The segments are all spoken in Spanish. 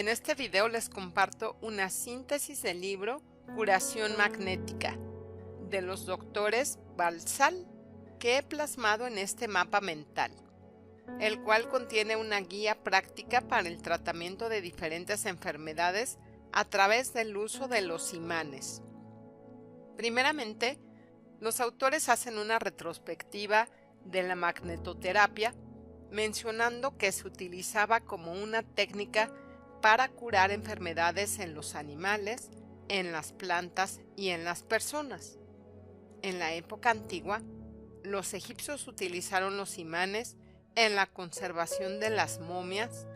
En este video les comparto una síntesis del libro Curación Magnética de los doctores Balsal que he plasmado en este mapa mental, el cual contiene una guía práctica para el tratamiento de diferentes enfermedades a través del uso de los imanes. Primeramente, los autores hacen una retrospectiva de la magnetoterapia, mencionando que se utilizaba como una técnica para curar enfermedades en los animales, en las plantas y en las personas. En la época antigua, los egipcios utilizaron los imanes en la conservación de las momias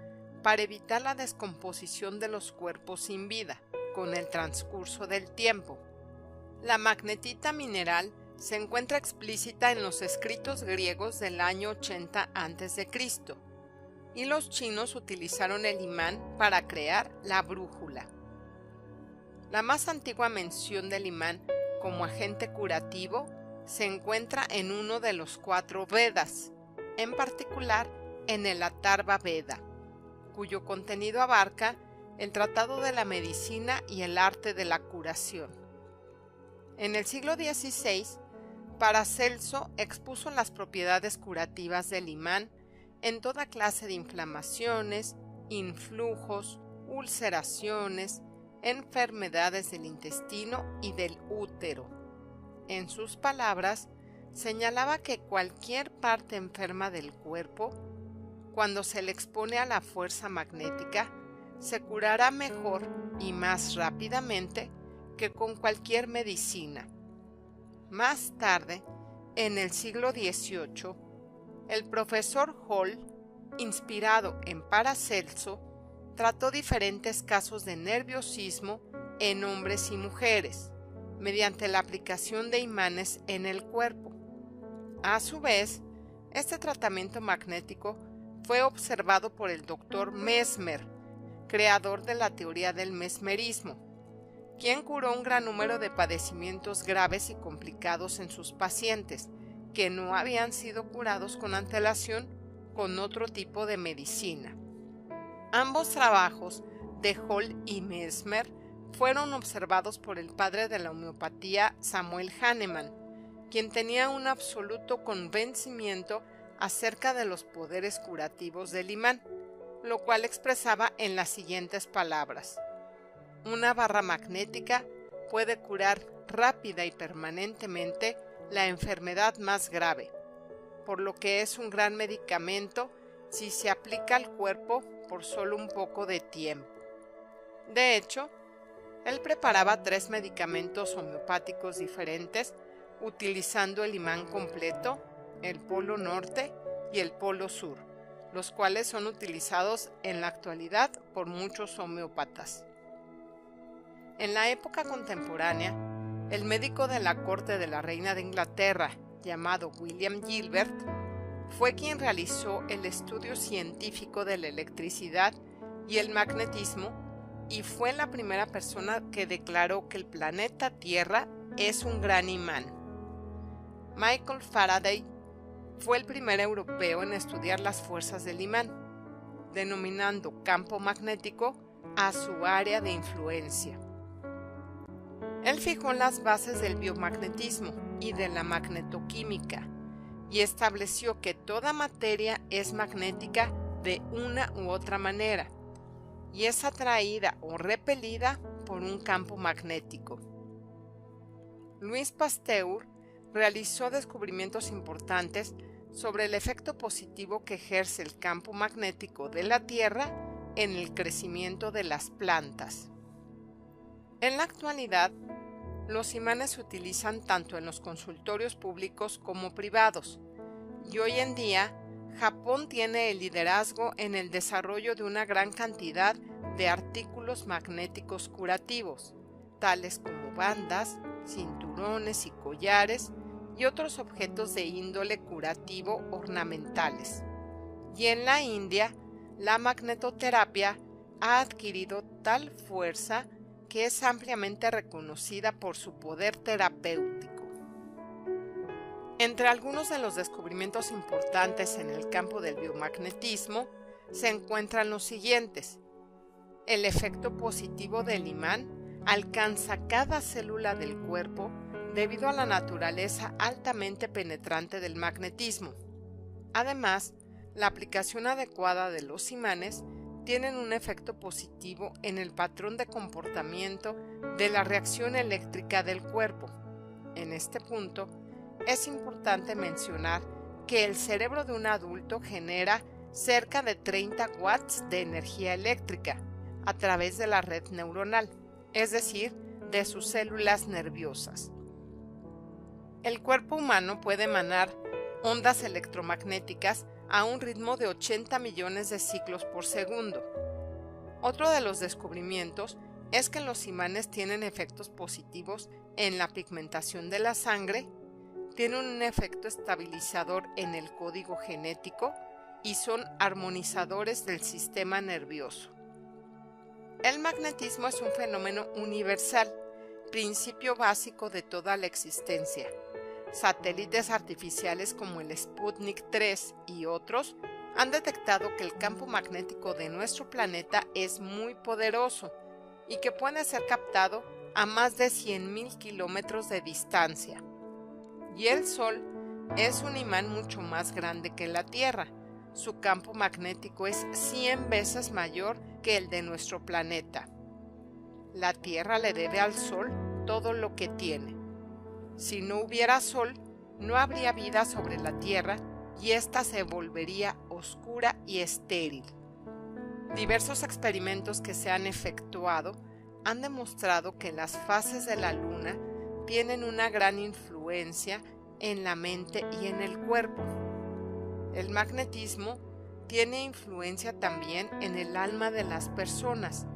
para evitar la descomposición de los cuerpos sin vida con el transcurso del tiempo. La magnetita mineral se encuentra explícita en los escritos griegos del año 80 a.C., y los chinos utilizaron el imán para crear la brújula. La más antigua mención del imán como agente curativo se encuentra en uno de los 4 Vedas, en particular en el Atharva Veda, cuyo contenido abarca el tratado de la medicina y el arte de la curación. En el siglo XVI, Paracelso expuso las propiedades curativas del imán en toda clase de inflamaciones, influjos, ulceraciones, enfermedades del intestino y del útero. En sus palabras, señalaba que cualquier parte enferma del cuerpo, cuando se le expone a la fuerza magnética, se curará mejor y más rápidamente que con cualquier medicina. Más tarde, en el siglo XVIII, el profesor Hall, inspirado en Paracelso, trató diferentes casos de nerviosismo en hombres y mujeres, mediante la aplicación de imanes en el cuerpo. A su vez, este tratamiento magnético fue observado por el doctor Mesmer, creador de la teoría del mesmerismo, quien curó un gran número de padecimientos graves y complicados en sus pacientes, que no habían sido curados con antelación con otro tipo de medicina. Ambos trabajos de Hall y Mesmer fueron observados por el padre de la homeopatía Samuel Hahnemann, quien tenía un absoluto convencimiento acerca de los poderes curativos del imán, lo cual expresaba en las siguientes palabras: una barra magnética puede curar rápida y permanentemente la enfermedad más grave, por lo que es un gran medicamento si se aplica al cuerpo por solo un poco de tiempo. De hecho, él preparaba 3 medicamentos homeopáticos diferentes utilizando el imán completo, el polo norte y el polo sur, los cuales son utilizados en la actualidad por muchos homeópatas. En la época contemporánea, el médico de la corte de la reina de Inglaterra, llamado William Gilbert, fue quien realizó el estudio científico de la electricidad y el magnetismo y fue la primera persona que declaró que el planeta Tierra es un gran imán. Michael Faraday fue el primer europeo en estudiar las fuerzas del imán, denominando campo magnético a su área de influencia. Él fijó las bases del biomagnetismo y de la magnetoquímica y estableció que toda materia es magnética de una u otra manera y es atraída o repelida por un campo magnético. Louis Pasteur realizó descubrimientos importantes sobre el efecto positivo que ejerce el campo magnético de la Tierra en el crecimiento de las plantas. En la actualidad, los imanes se utilizan tanto en los consultorios públicos como privados, y hoy en día Japón tiene el liderazgo en el desarrollo de una gran cantidad de artículos magnéticos curativos, tales como bandas, cinturones y collares y otros objetos de índole curativo ornamentales. Y en la India, la magnetoterapia ha adquirido tal fuerza que es ampliamente reconocida por su poder terapéutico. Entre algunos de los descubrimientos importantes en el campo del biomagnetismo se encuentran los siguientes: El efecto positivo del imán alcanza cada célula del cuerpo debido a la naturaleza altamente penetrante del magnetismo. Además, la aplicación adecuada de los imanes tienen un efecto positivo en el patrón de comportamiento de la reacción eléctrica del cuerpo. En este punto, es importante mencionar que el cerebro de un adulto genera cerca de 30 watts de energía eléctrica a través de la red neuronal, es decir, de sus células nerviosas. El cuerpo humano puede emanar ondas electromagnéticas a un ritmo de 80 millones de ciclos por segundo. Otro de los descubrimientos es que los imanes tienen efectos positivos en la pigmentación de la sangre, tienen un efecto estabilizador en el código genético y son armonizadores del sistema nervioso. El magnetismo es un fenómeno universal, principio básico de toda la existencia. Satélites artificiales como el Sputnik 3 y otros han detectado que el campo magnético de nuestro planeta es muy poderoso y que puede ser captado a más de 100.000 kilómetros de distancia. Y el Sol es un imán mucho más grande que la Tierra. Su campo magnético es 100 veces mayor que el de nuestro planeta. La Tierra le debe al Sol todo lo que tiene. Si no hubiera Sol, no habría vida sobre la Tierra y ésta se volvería oscura y estéril. Diversos experimentos que se han efectuado han demostrado que las fases de la Luna tienen una gran influencia en la mente y en el cuerpo. El magnetismo tiene influencia también en el alma de las personas,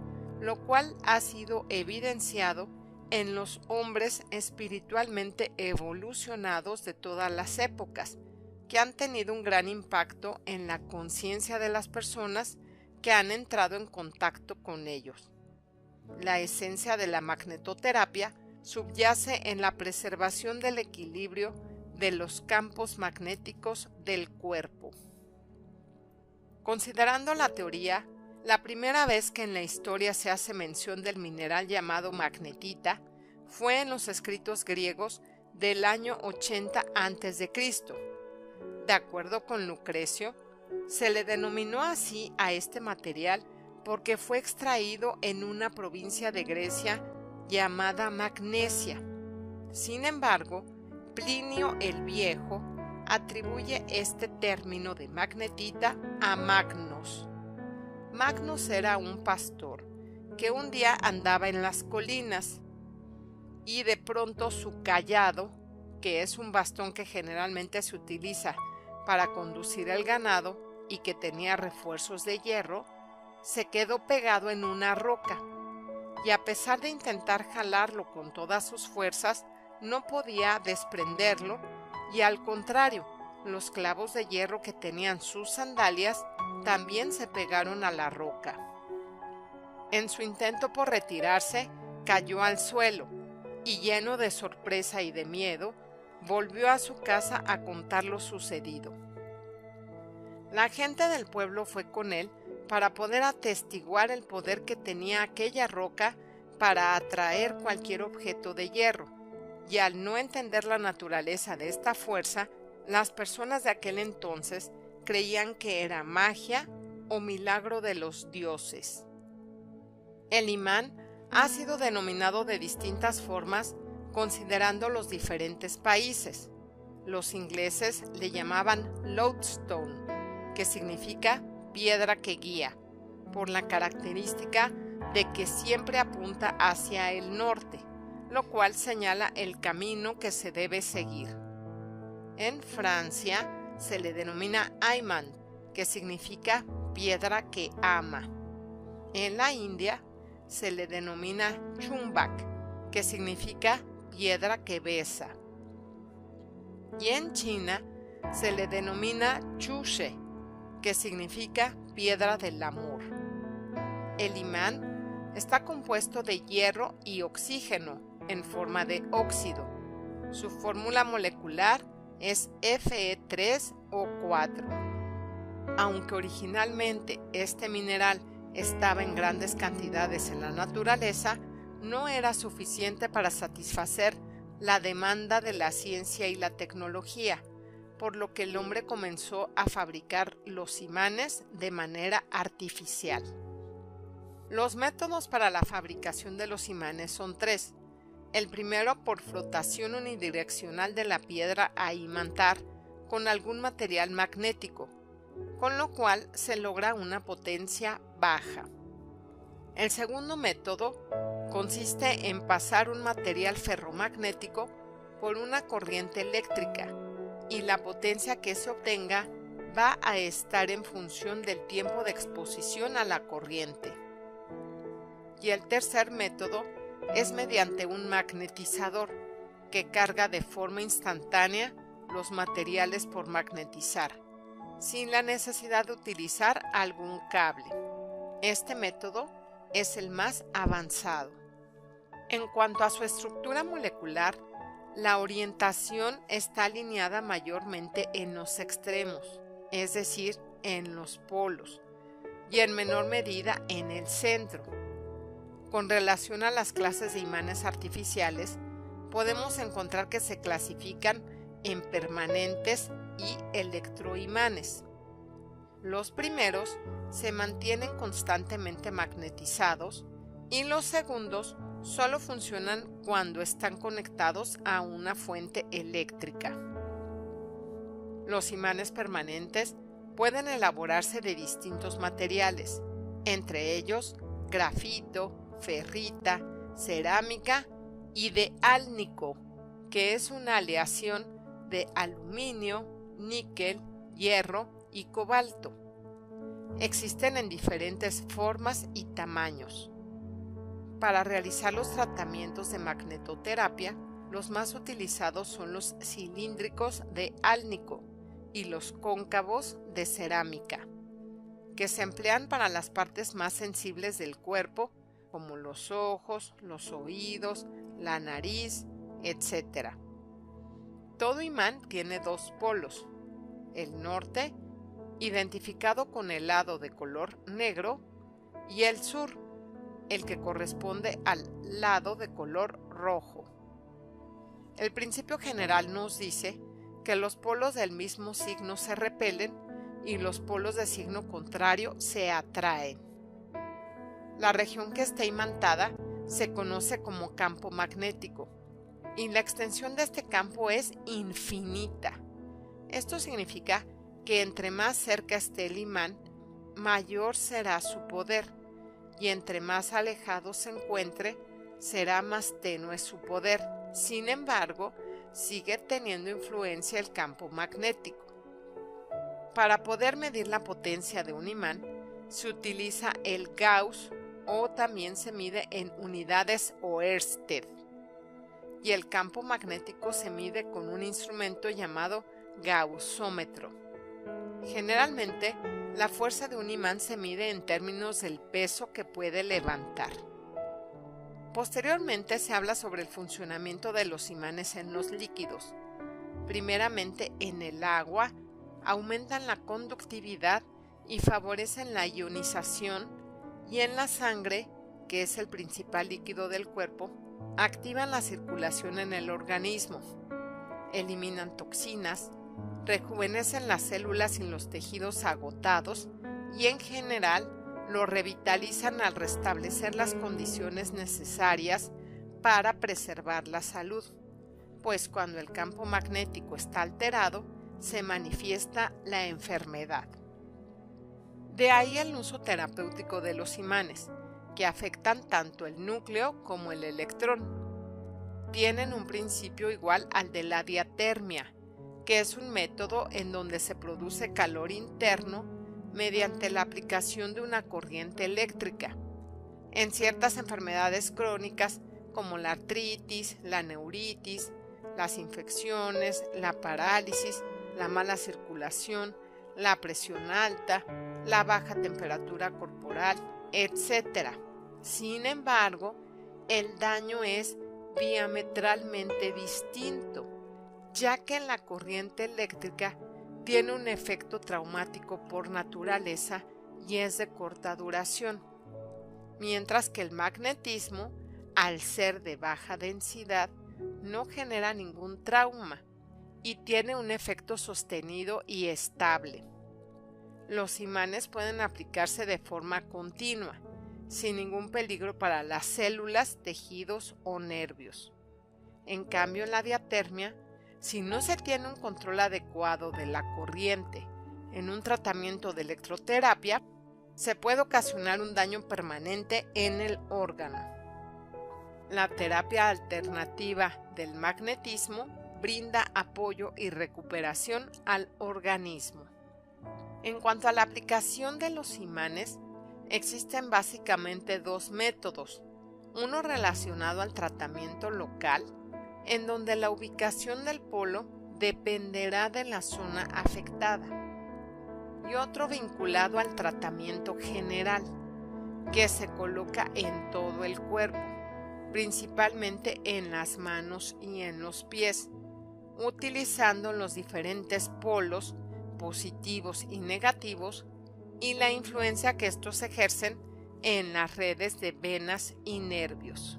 lo cual ha sido evidenciado en los hombres espiritualmente evolucionados de todas las épocas, que han tenido un gran impacto en la conciencia de las personas que han entrado en contacto con ellos. La esencia de la magnetoterapia subyace en la preservación del equilibrio de los campos magnéticos del cuerpo. Considerando la teoría, la primera vez que en la historia se hace mención del mineral llamado magnetita fue en los escritos griegos del año 80 a.C. De acuerdo con Lucrecio, se le denominó así a este material porque fue extraído en una provincia de Grecia llamada Magnesia. Sin embargo, Plinio el Viejo atribuye este término de magnetita a Magnos. Magnos era un pastor que un día andaba en las colinas y de pronto su cayado, que es un bastón que generalmente se utiliza para conducir el ganado y que tenía refuerzos de hierro, se quedó pegado en una roca y a pesar de intentar jalarlo con todas sus fuerzas, no podía desprenderlo y al contrario, los clavos de hierro que tenían sus sandalias también se pegaron a la roca. En su intento por retirarse, cayó al suelo y lleno de sorpresa y de miedo, volvió a su casa a contar lo sucedido. La gente del pueblo fue con él para poder atestiguar el poder que tenía aquella roca para atraer cualquier objeto de hierro, y al no entender la naturaleza de esta fuerza, las personas de aquel entonces creían que era magia o milagro de los dioses. El imán ha sido denominado de distintas formas considerando los diferentes países. Los ingleses le llamaban lodestone, que significa piedra que guía, por la característica de que siempre apunta hacia el norte, lo cual señala el camino que se debe seguir. En Francia se le denomina Ayman, que significa piedra que ama. En la India se le denomina Chumbak, que significa piedra que besa. Y en China se le denomina Chushe, que significa piedra del amor. El imán está compuesto de hierro y oxígeno en forma de óxido. Su fórmula molecular es Fe3O4. Aunque originalmente este mineral estaba en grandes cantidades en la naturaleza, no era suficiente para satisfacer la demanda de la ciencia y la tecnología, por lo que el hombre comenzó a fabricar los imanes de manera artificial. Los métodos para la fabricación de los imanes son tres. El primero, por flotación unidireccional de la piedra a imantar con algún material magnético, con lo cual se logra una potencia baja. El segundo método consiste en pasar un material ferromagnético por una corriente eléctrica y la potencia que se obtenga va a estar en función del tiempo de exposición a la corriente. Y el tercer método es mediante un magnetizador que carga de forma instantánea los materiales por magnetizar, sin la necesidad de utilizar algún cable. Este método es el más avanzado. En cuanto a su estructura molecular, la orientación está alineada mayormente en los extremos, es decir, en los polos, y en menor medida en el centro. Con relación a las clases de imanes artificiales, podemos encontrar que se clasifican en permanentes y electroimanes. Los primeros se mantienen constantemente magnetizados y los segundos solo funcionan cuando están conectados a una fuente eléctrica. Los imanes permanentes pueden elaborarse de distintos materiales, entre ellos grafito, ferrita, cerámica y de álnico, que es una aleación de aluminio, níquel, hierro y cobalto. Existen en diferentes formas y tamaños. Para realizar los tratamientos de magnetoterapia, los más utilizados son los cilíndricos de álnico y los cóncavos de cerámica, que se emplean para las partes más sensibles del cuerpo, como los ojos, los oídos, la nariz, etc. Todo imán tiene dos polos: el norte, identificado con el lado de color negro, y el sur, el que corresponde al lado de color rojo. El principio general nos dice que los polos del mismo signo se repelen y los polos de signo contrario se atraen. La región que está imantada se conoce como campo magnético y la extensión de este campo es infinita. Esto significa que entre más cerca esté el imán, mayor será su poder, y entre más alejado se encuentre, será más tenue su poder. Sin embargo, sigue teniendo influencia el campo magnético. Para poder medir la potencia de un imán, se utiliza el Gauss, o también se mide en unidades Oersted, y el campo magnético se mide con un instrumento llamado gaussómetro. Generalmente, la fuerza de un imán se mide en términos del peso que puede levantar. Posteriormente se habla sobre el funcionamiento de los imanes en los líquidos. Primeramente, en el agua, aumentan la conductividad y favorecen la ionización, y en la sangre, que es el principal líquido del cuerpo, activan la circulación en el organismo, eliminan toxinas, rejuvenecen las células y los tejidos agotados y en general lo revitalizan al restablecer las condiciones necesarias para preservar la salud, pues cuando el campo magnético está alterado se manifiesta la enfermedad. De ahí el uso terapéutico de los imanes, que afectan tanto el núcleo como el electrón. Tienen un principio igual al de la diatermia, que es un método en donde se produce calor interno mediante la aplicación de una corriente eléctrica. En ciertas enfermedades crónicas como la artritis, la neuritis, las infecciones, la parálisis, la mala circulación, la presión alta, la baja temperatura corporal, etc. Sin embargo, el daño es diametralmente distinto, ya que la corriente eléctrica tiene un efecto traumático por naturaleza y es de corta duración, mientras que el magnetismo, al ser de baja densidad, no genera ningún trauma y tiene un efecto sostenido y estable. Los imanes pueden aplicarse de forma continua, sin ningún peligro para las células, tejidos o nervios. En cambio, en la diatermia, si no se tiene un control adecuado de la corriente en un tratamiento de electroterapia, se puede ocasionar un daño permanente en el órgano. La terapia alternativa del magnetismo brinda apoyo y recuperación al organismo. En cuanto a la aplicación de los imanes, existen básicamente dos métodos, uno relacionado al tratamiento local, en donde la ubicación del polo dependerá de la zona afectada, y otro vinculado al tratamiento general, que se coloca en todo el cuerpo, principalmente en las manos y en los pies, utilizando los diferentes polos positivos y negativos y la influencia que estos ejercen en las redes de venas y nervios.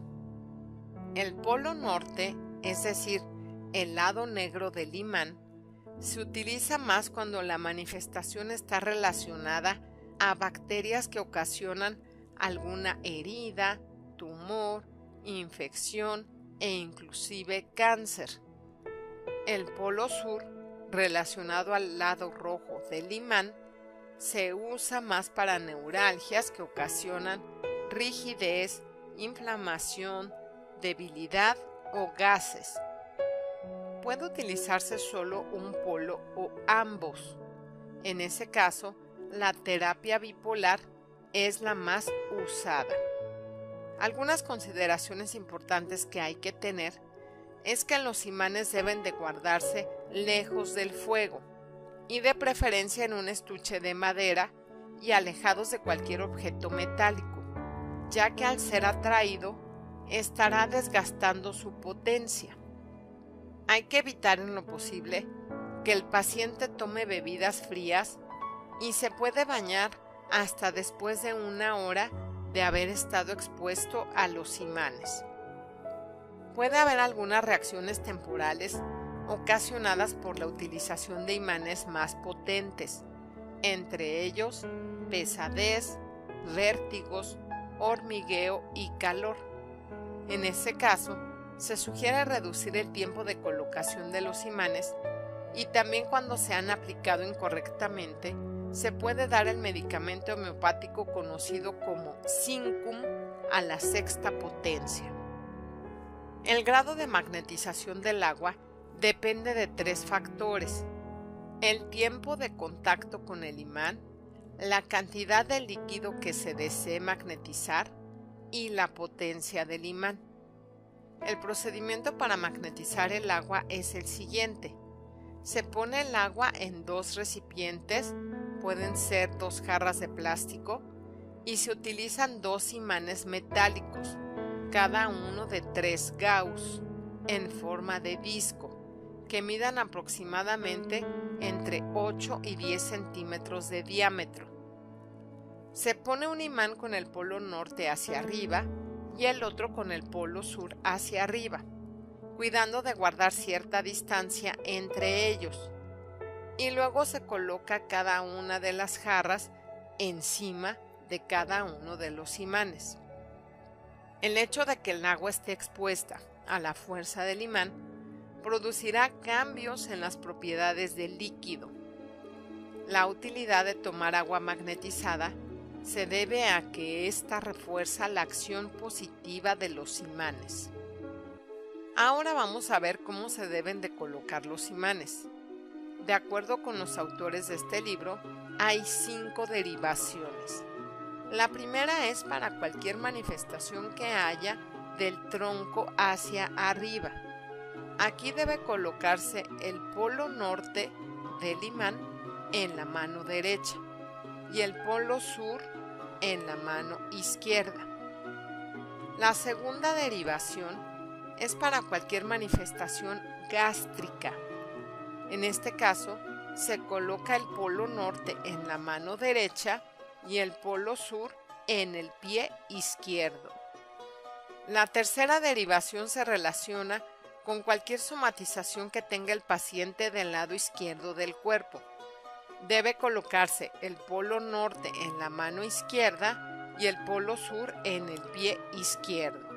El polo norte, es decir, el lado negro del imán, se utiliza más cuando la manifestación está relacionada a bacterias que ocasionan alguna herida, tumor, infección e inclusive cáncer. El polo sur, relacionado al lado rojo del imán, se usa más para neuralgias que ocasionan rigidez, inflamación, debilidad o gases. Puede utilizarse solo un polo o ambos. En ese caso, la terapia bipolar es la más usada. Algunas consideraciones importantes que hay que tener es que los imanes deben de guardarse lejos del fuego y de preferencia en un estuche de madera y alejados de cualquier objeto metálico, ya que al ser atraído estará desgastando su potencia. Hay que evitar en lo posible que el paciente tome bebidas frías y se puede bañar hasta después de 1 hora de haber estado expuesto a los imanes. Puede haber algunas reacciones temporales ocasionadas por la utilización de imanes más potentes, entre ellos pesadez, vértigos, hormigueo y calor. En ese caso, se sugiere reducir el tiempo de colocación de los imanes y también cuando se han aplicado incorrectamente, se puede dar el medicamento homeopático conocido como Zincum a la 6ª potencia. El grado de magnetización del agua depende de 3 factores: el tiempo de contacto con el imán, la cantidad de líquido que se desee magnetizar y la potencia del imán. El procedimiento para magnetizar el agua es el siguiente. Se pone el agua en 2 recipientes, pueden ser 2 jarras de plástico, y se utilizan 2 imanes metálicos, cada uno de 3 Gauss, en forma de disco, que midan aproximadamente entre 8 y 10 centímetros de diámetro. Se pone un imán con el polo norte hacia arriba y el otro con el polo sur hacia arriba, cuidando de guardar cierta distancia entre ellos, y luego se coloca cada una de las jarras encima de cada uno de los imanes. El hecho de que el agua esté expuesta a la fuerza del imán producirá cambios en las propiedades del líquido. La utilidad de tomar agua magnetizada se debe a que ésta refuerza la acción positiva de los imanes. Ahora vamos a ver cómo se deben de colocar los imanes. De acuerdo con los autores de este libro, hay 5 derivaciones. La primera es para cualquier manifestación que haya del tronco hacia arriba. Aquí debe colocarse el polo norte del imán en la mano derecha y el polo sur en la mano izquierda. La segunda derivación es para cualquier manifestación gástrica. En este caso, se coloca el polo norte en la mano derecha y el polo sur en el pie izquierdo. La tercera derivación se relaciona con cualquier somatización que tenga el paciente del lado izquierdo del cuerpo. Debe colocarse el polo norte en la mano izquierda y el polo sur en el pie izquierdo.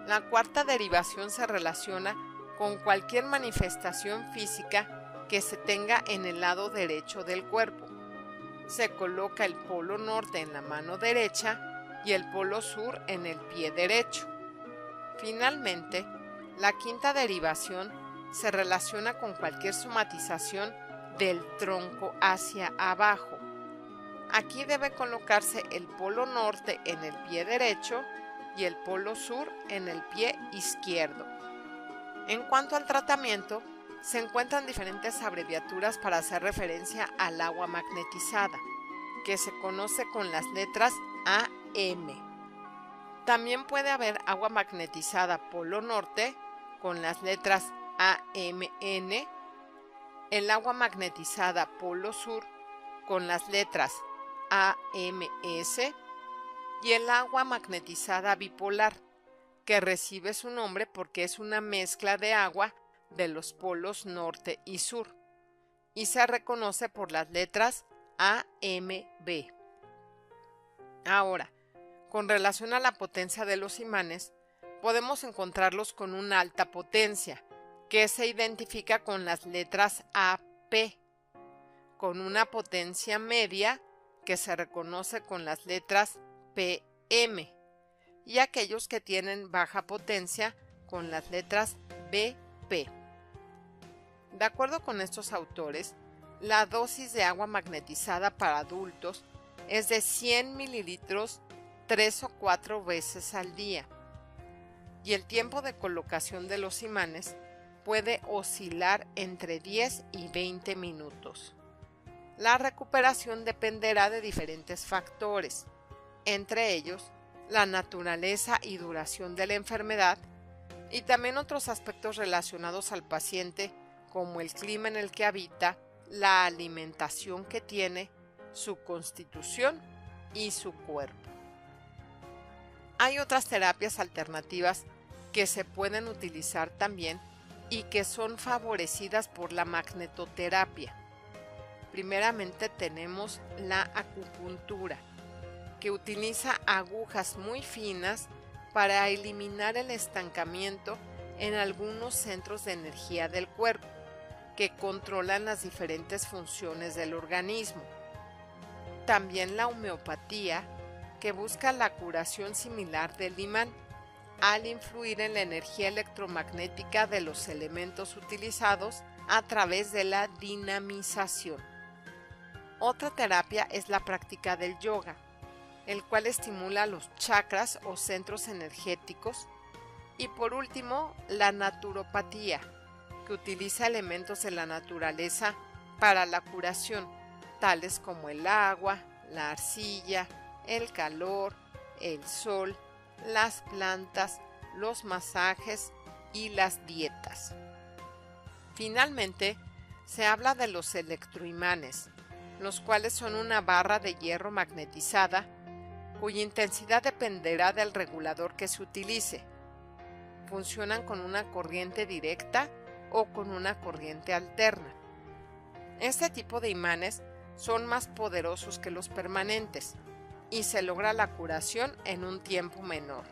La cuarta derivación se relaciona con cualquier manifestación física que se tenga en el lado derecho del cuerpo. Se coloca el polo norte en la mano derecha y el polo sur en el pie derecho. Finalmente, la quinta derivación se relaciona con cualquier somatización del tronco hacia abajo. Aquí debe colocarse el polo norte en el pie derecho y el polo sur en el pie izquierdo. En cuanto al tratamiento, se encuentran diferentes abreviaturas para hacer referencia al agua magnetizada, que se conoce con las letras AM. También puede haber agua magnetizada polo norte con las letras AMN, el agua magnetizada polo sur con las letras AMS y el agua magnetizada bipolar, que recibe su nombre porque es una mezcla de agua de los polos norte y sur, y se reconoce por las letras AMB. Ahora, con relación a la potencia de los imanes, podemos encontrarlos con una alta potencia, que se identifica con las letras AP, con una potencia media, que se reconoce con las letras PM, y aquellos que tienen baja potencia con las letras BP. De acuerdo con estos autores, la dosis de agua magnetizada para adultos es de 100 mililitros 3 o 4 veces al día, y el tiempo de colocación de los imanes puede oscilar entre 10 y 20 minutos. La recuperación dependerá de diferentes factores, entre ellos la naturaleza y duración de la enfermedad y también otros aspectos relacionados al paciente, como el clima en el que habita, la alimentación que tiene, su constitución y su cuerpo. Hay otras terapias alternativas que se pueden utilizar también y que son favorecidas por la magnetoterapia. Primeramente tenemos la acupuntura, que utiliza agujas muy finas para eliminar el estancamiento en algunos centros de energía del cuerpo, que controlan las diferentes funciones del organismo. También la homeopatía, que busca la curación similar del imán, al influir en la energía electromagnética de los elementos utilizados a través de la dinamización. Otra terapia es la práctica del yoga, el cual estimula los chakras o centros energéticos. Y por último, la naturopatía, que utiliza elementos de la naturaleza para la curación, tales como el agua, la arcilla, el calor, el sol, las plantas, los masajes y las dietas. Finalmente, se habla de los electroimanes, los cuales son una barra de hierro magnetizada cuya intensidad dependerá del regulador que se utilice. Funcionan con una corriente directa o con una corriente alterna. Este tipo de imanes son más poderosos que los permanentes y se logra la curación en un tiempo menor.